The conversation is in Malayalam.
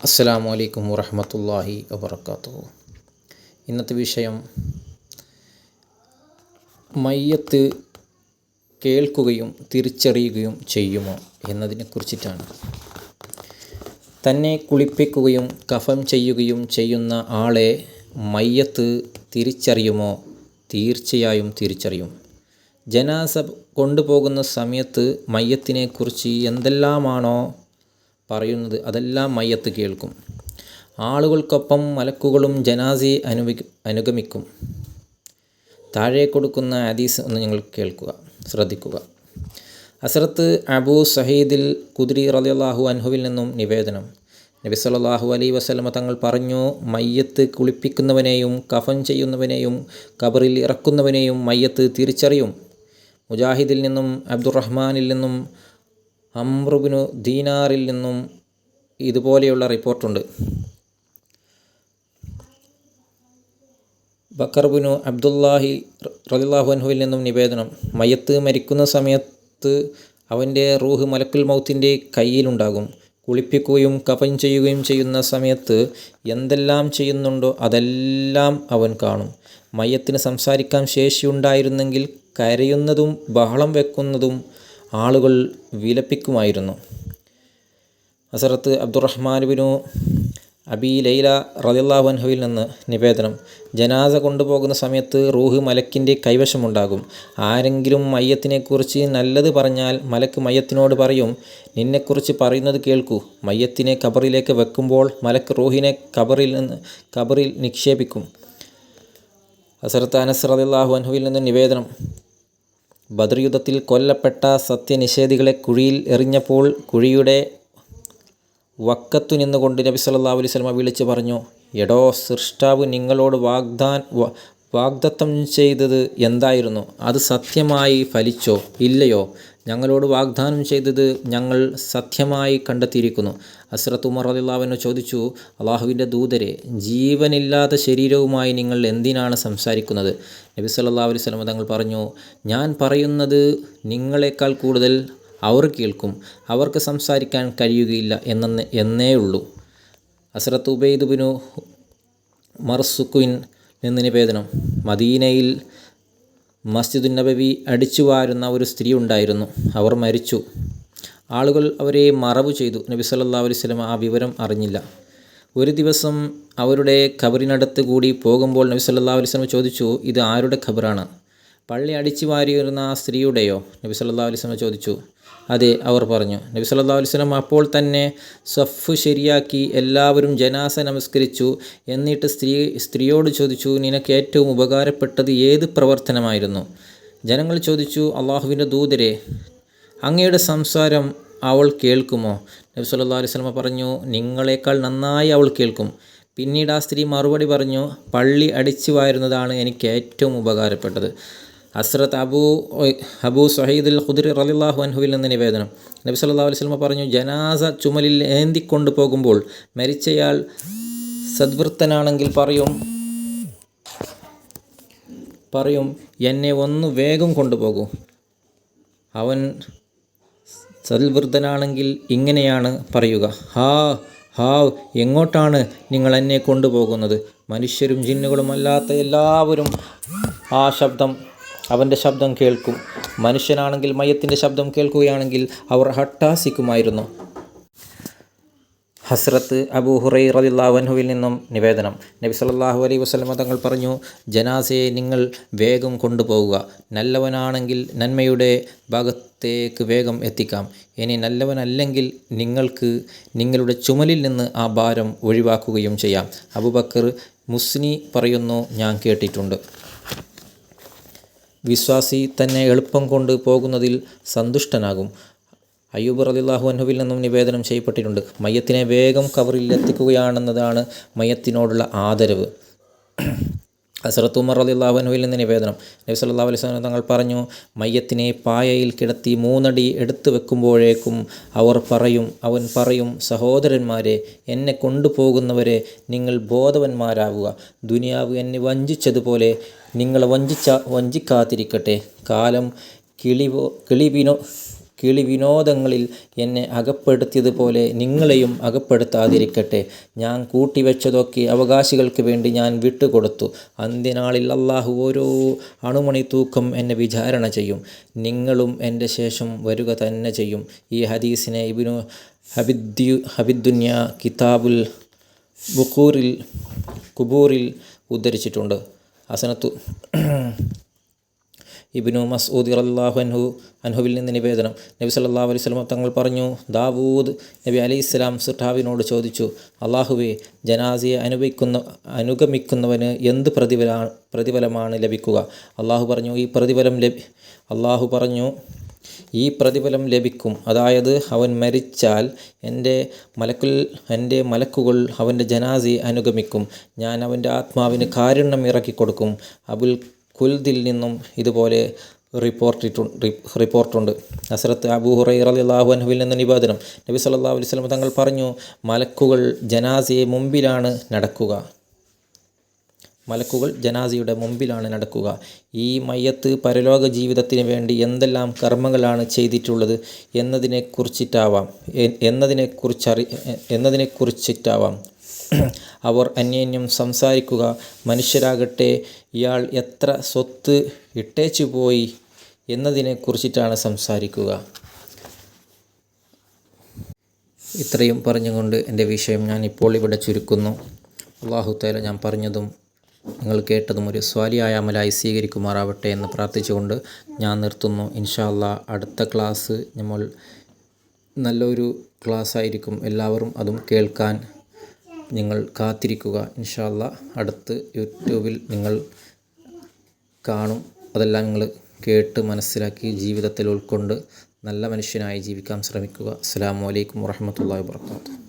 അസ്സലാമു അലൈക്കും വറഹ്മത്തുള്ളാഹി വബറകാതുഹു. ഇന്നത്തെ വിഷയം മയ്യത്ത് കേൾക്കുകയും തിരിച്ചറിയുകയും ചെയ്യുമോ എന്നതിനെക്കുറിച്ചിട്ടാണ്. തന്നെ കുളിപ്പിക്കുകയും കഫൻ ചെയ്യുകയും ചെയ്യുന്ന ആളെ മയ്യത്ത് തിരിച്ചറിയുമോ? തീർച്ചയായും തിരിച്ചറിയും. ജനാസ കൊണ്ടുപോകുന്ന സമയത്ത് മയ്യത്തിനെക്കുറിച്ച് എന്തെല്ലാമാണോ പറയുന്നത് അതെല്ലാം മയ്യത്ത് കേൾക്കും. ആളുകൾക്കൊപ്പം മലക്കുകളും ജനാസയെ അനുഗമിക്കും. താഴെ കൊടുക്കുന്ന ഹദീസ് ഒന്ന് നിങ്ങൾ ശ്രദ്ധിക്കുക. ഹസ്രത്ത് അബൂ സഈദിൽ ഖുദ്രി റളിയല്ലാഹു അൻഹുവിൽ നിന്നും നിവേദനം. നബി സല്ലല്ലാഹു അലൈഹി വസല്ലമ തങ്ങൾ പറഞ്ഞു, മയ്യത്ത് കുളിപ്പിക്കുന്നവനെയും കഫൻ ചെയ്യുന്നവനെയും ഖബറിൽ ഇറക്കുന്നവനെയും മയ്യത്ത് തിരിച്ചറിയും. മുജാഹിദിൽ നിന്നും അബ്ദുറഹ്മാനിൽ നിന്നും അംറുബ്നു ദീനാറിൽ നിന്നും ഇതുപോലെയുള്ള റിപ്പോർട്ടുണ്ട്. ബക്കർബിനു അബ്ദുല്ലാഹി റളിയല്ലാഹു അൻഹുവിൽ നിന്നും നിവേദനം. മയ്യത്ത് മരിക്കുന്ന സമയത്ത് അവൻ്റെ റൂഹ് മലക്കുൽ മൗത്തിൻ്റെ കയ്യിലുണ്ടാകും. കുളിപ്പിക്കുകയും കഫൻ ചെയ്യുകയും ചെയ്യുന്ന സമയത്ത് എന്തെല്ലാം ചെയ്യുന്നുണ്ടോ അതെല്ലാം അവൻ കാണും. മയ്യത്തിന് സംസാരിക്കാൻ ശേഷിയുണ്ടായിരുന്നെങ്കിൽ കരയുന്നതും ബഹളം വെക്കുന്നതും ആളുകൾ വിലപിക്കുമായിരുന്നു. ഹസ്രത്ത് അബ്ദുറഹ്മാൻ അബി ലൈല റളിയല്ലാഹു അൻഹുവിൽ നിന്ന് നിവേദനം. ജനാസ കൊണ്ടുപോകുന്ന സമയത്ത് റൂഹ് മലക്കിൻ്റെ കൈവശമുണ്ടാകും. ആരെങ്കിലും മയ്യത്തിനെക്കുറിച്ച് നല്ലത് പറഞ്ഞാൽ മലക്ക് മയ്യത്തിനോട് പറയും, നിന്നെക്കുറിച്ച് പറയുന്നത് കേൾക്കൂ. മയ്യത്തിനെ ഖബറിലേക്ക് വെക്കുമ്പോൾ മലക്ക് റൂഹിനെ ഖബറിൽ നിക്ഷേപിക്കും. ഹസ്രത്ത് അനസ് റളിയല്ലാഹു അൻഹുവിൽ നിന്ന് നിവേദനം. ബദർ യുദ്ധത്തിൽ കൊല്ലപ്പെട്ട സത്യനിഷേധികളെ കുഴിയിൽ എറിഞ്ഞപ്പോൾ കുഴിയുടെ വക്കത്തു നിന്നുകൊണ്ട് നബി സല്ലല്ലാഹു അലൈഹി വസല്ലമ വിളിച്ചു പറഞ്ഞു, എടോ സൃഷ്ടാവ് നിങ്ങളോട് വാഗ്ദത്തം ചെയ്തത് എന്തായിരുന്നു? അത് സത്യമായി ഫലിച്ചോ ഇല്ലയോ? ഞങ്ങളോട് വാഗ്ദാനം ചെയ്തത് ഞങ്ങൾ സത്യമായി കണ്ടെത്തിയിരിക്കുന്നു. ഹസ്രത്ത് ഉമർ റളിയല്ലാഹു അൻഹു ചോദിച്ചു, അള്ളാഹുവിൻ്റെ ദൂതരെ, ജീവനില്ലാത്ത ശരീരവുമായി നിങ്ങൾ എന്തിനാണ് സംസാരിക്കുന്നത്? നബി സല്ലല്ലാഹു അലൈഹി വസല്ലം തങ്ങൾ പറഞ്ഞു, ഞാൻ പറയുന്നത് നിങ്ങളെക്കാൾ കൂടുതൽ അവർ കേൾക്കും. അവർക്ക് സംസാരിക്കാൻ കഴിയുകയില്ല എന്നേ ഉള്ളൂ. ഹസ്രത്ത് ഉബൈദ് ബിനു മർസുഖിൻ നിന്ന് നിവേദനം. മദീനയിൽ മസ്ജിദുൻ നബവി അടിച്ചു വാരുന്ന ഒരു സ്ത്രീ ഉണ്ടായിരുന്നു. അവർ മരിച്ചു. ആളുകൾ അവരെ മറവ് ചെയ്തു. നബി സല്ലല്ലാഹു അലൈഹി വസല്ലം ആ വിവരം അറിഞ്ഞില്ല. ഒരു ദിവസം അവരുടെ ഖബറിനടുത്ത് കൂടി പോകുമ്പോൾ നബി സല്ലല്ലാഹു അലൈഹി വസല്ലം ചോദിച്ചു, ഇത് ആരുടെ ഖബറാണ്? പള്ളി അടിച്ചു വാരിയിരുന്ന ആ സ്ത്രീയുടെയോ? നബി സല്ലല്ലാഹു അലൈഹി വസല്ലം ചോദിച്ചു. അതെ, അവർ പറഞ്ഞു. നബി സല്ലല്ലാഹു അലൈഹി വസല്ലം അപ്പോൾ തന്നെ സഫ് ശരിയാക്കി എല്ലാവരും ജനാസ നമസ്കരിച്ചു. എന്നിട്ട് സ്ത്രീയോട് ചോദിച്ചു, നിനക്ക് ഏറ്റവും ഉപകാരപ്പെട്ടത് ഏത് പ്രവർത്തനമായിരുന്നു? ജനങ്ങൾ ചോദിച്ചു, അള്ളാഹുവിൻ്റെ ദൂതരെ, അങ്ങയുടെ സംസാരം അവൾ കേൾക്കുമോ? നബി സല്ലല്ലാഹു അലൈഹി വസല്ലം പറഞ്ഞു, നിങ്ങളെക്കാൾ നന്നായി അവൾ കേൾക്കും. പിന്നീട് ആ സ്ത്രീ മറുപടി പറഞ്ഞു, പള്ളി അടിച്ചു വാരുന്നതാണ് എനിക്ക് ഏറ്റവും ഉപകാരപ്പെട്ടത്. ഹസ്രത്ത് അബൂ സഈദുൽ ഖുദ്രി റളിയല്ലാഹു അൻഹുവിൽ നിന്ന് നിവേദനം. നബി സല്ലല്ലാഹു അലൈഹി വസല്ലം പറഞ്ഞു, ജനാസ ചുമലിൽ ഏന്തിക്കൊണ്ടു പോകുമ്പോൾ മരിച്ചയാൾ സദ്വൃത്തനാണെങ്കിൽ പറയും എന്നെ ഒന്ന് വേഗം കൊണ്ടുപോകൂ. അവൻ സദ്വൃത്തനാണെങ്കിൽ ഇങ്ങനെയാണ് പറയുക, ഹാവ് എങ്ങോട്ടാണ് നിങ്ങൾ എന്നെ കൊണ്ടുപോകുന്നത്? മനുഷ്യരും ജിന്നുകളും അല്ലാത്ത എല്ലാവരും അവൻ്റെ ശബ്ദം കേൾക്കും. മനുഷ്യനാണെങ്കിൽ മയ്യത്തിൻ്റെ ശബ്ദം കേൾക്കുകയാണെങ്കിൽ അവർ ഹട്ടാസിക്കുമായിരുന്നു. ഹസ്രത്ത് അബൂ ഹുറൈറ റളിയല്ലാഹു അൻഹുവിൽ നിന്നും നിവേദനം. നബി സല്ലല്ലാഹു അലൈഹി വസല്ലം തങ്ങൾ പറഞ്ഞു, ജനാസയെ നിങ്ങൾ വേഗം കൊണ്ടുപോവുക. നല്ലവനാണെങ്കിൽ നന്മയുടെ ഭാഗത്തേക്ക് വേഗം എത്തിക്കാം. ഇനി നല്ലവനല്ലെങ്കിൽ നിങ്ങൾക്ക് നിങ്ങളുടെ ചുമലിൽ നിന്ന് ആ ഭാരം ഒഴിവാക്കുകയും ചെയ്യാം. അബൂബക്കർ മുസ്നി പറയുന്നു, ഞാൻ കേട്ടിട്ടുണ്ട്. വിശ്വാസി തന്നെ എളുപ്പം കൊണ്ട് പോകുന്നതിൽ സന്തുഷ്ടനാകും. അയ്യൂബ് റളിയല്ലാഹു അൻഹുവിൽ നിന്നും നിവേദനം ചെയ്യപ്പെട്ടിട്ടുണ്ട്. മയ്യത്തിനെ വേഗം ഖബറിൽ എത്തിക്കുകയാണെന്നതാണ് മയ്യത്തിനോടുള്ള ആദരവ്. ഹസ്രത്ത് ഉമർ റളിയല്ലാഹു അൻഹുവിൽ നിന്ന് നിവേദനം. നബി സല്ലല്ലാഹു അലൈഹി വസല്ലം തങ്ങൾ പറഞ്ഞു, മയ്യത്തിനെ പായയിൽ കിടത്തി 3 അടി എടുത്തു വെക്കുമ്പോഴേക്കും അവൻ പറയും, സഹോദരന്മാരെ, എന്നെ കൊണ്ടുപോകുന്നവരെ, നിങ്ങൾ ബോധവന്മാരാവുക. ദുനിയാവ് എന്നെ വഞ്ചിച്ചതുപോലെ നിങ്ങളെ വഞ്ചിക്കാതിരിക്കട്ടെ. കാലം കിളി വിനോദങ്ങളിൽ എന്നെ അകപ്പെടുത്തിയതുപോലെ നിങ്ങളെയും അകപ്പെടുത്താതിരിക്കട്ടെ. ഞാൻ കൂട്ടിവെച്ചതൊക്കെ അവകാശികൾക്ക് വേണ്ടി ഞാൻ വിട്ടുകൊടുത്തു. അന്ത്യനാളിൽ അള്ളാഹു ഓരോ അണുമണി തൂക്കം എന്നെ വിചാരണ ചെയ്യും. നിങ്ങളും എൻ്റെ ശേഷം വരിക തന്നെ ചെയ്യും. ഈ ഹദീസിനെ ഇബ്നു ഹബിദ്ദുന്യ കിതാബുൽ ഖുബൂറിൽ ഉദ്ധരിച്ചിട്ടുണ്ട്. ഹസനത്തു ഇബ്നു മസ്ഊദ് റളിയല്ലാഹു അൻഹുവിൽ നിന്ന് നിവേദനം. നബി സല്ലല്ലാഹു അലൈഹി വസല്ലം തങ്ങൾ പറഞ്ഞു, ദാവൂദ് നബി അലൈഹിസ്സലാം സിർഹാവിനോട് ചോദിച്ചു, അള്ളാഹുവേ, ജനാസയെ അനുഗമിക്കുന്നവന് എന്ത് പ്രതിഫലമാണ് ലഭിക്കുക? അള്ളാഹു പറഞ്ഞു, ഈ പ്രതിഫലം ലഭിക്കും. അതായത് അവൻ മരിച്ചാൽ എൻ്റെ മലക്കുകൾ അവൻ്റെ ജനാസയെ അനുഗമിക്കും. ഞാൻ അവൻ്റെ ആത്മാവിന് കാരുണ്യം ഇറക്കിക്കൊടുക്കും. അബുൽ ഖുൽദിൽ നിന്നും ഇതുപോലെ റിപ്പോർട്ടുണ്ട്. ഹസ്രത്ത് അബൂ ഹുറൈറ റളിയല്ലാഹു അൻഹുവിൽ നിന്ന് നിവേദനം. നബി സല്ലല്ലാഹു അലൈഹി വസല്ലം തങ്ങൾ പറഞ്ഞു, മലക്കുകൾ ജനാസയുടെ മുമ്പിലാണ് നടക്കുക. ഈ മയ്യത്ത് പരലോക ജീവിതത്തിന് വേണ്ടി എന്തെല്ലാം കർമ്മങ്ങളാണ് ചെയ്തിട്ടുള്ളത് എന്നതിനെക്കുറിച്ചിട്ടാവാം അവർ അന്യോന്യം സംസാരിക്കുക. മനുഷ്യരാകട്ടെ, ഇയാൾ എത്ര സ്വത്ത് ഇട്ടേച്ചു പോയി എന്നതിനെക്കുറിച്ചിട്ടാണ് സംസാരിക്കുക. ഇത്രയും പറഞ്ഞുകൊണ്ട് എൻ്റെ വിഷയം ഞാൻ ഇപ്പോൾ ഇവിടെ ചുരുക്കുന്നു. അല്ലാഹു തആല ഞാൻ പറഞ്ഞതും നിങ്ങൾ കേട്ടതും ഒരു സ്വാലിഹായ അമലായി സ്വീകരിക്കുമാറാവട്ടെ എന്ന് പ്രാർത്ഥിച്ചുകൊണ്ട് ഞാൻ നിർത്തുന്നു. ഇൻഷാ അല്ലാഹ് അടുത്ത ക്ലാസ് നമ്മൾ നല്ലൊരു ക്ലാസ് ആയിരിക്കും. എല്ലാവരും അതും കേൾക്കാൻ നിങ്ങൾ കാത്തിരിക്കുക. ഇൻഷാ അല്ലാഹ് അടുത്ത് യൂട്യൂബിൽ നിങ്ങൾ കാണും. അതെല്ലാം നിങ്ങൾ കേട്ട് മനസ്സിലാക്കി ജീവിതത്തിൽ ഉൾക്കൊണ്ട് നല്ല മനുഷ്യനായി ജീവിക്കാൻ ശ്രമിക്കുക. അസ്സലാമു അലൈക്കും വറഹ്മത്തുള്ളാഹി വബറകാതുഹു.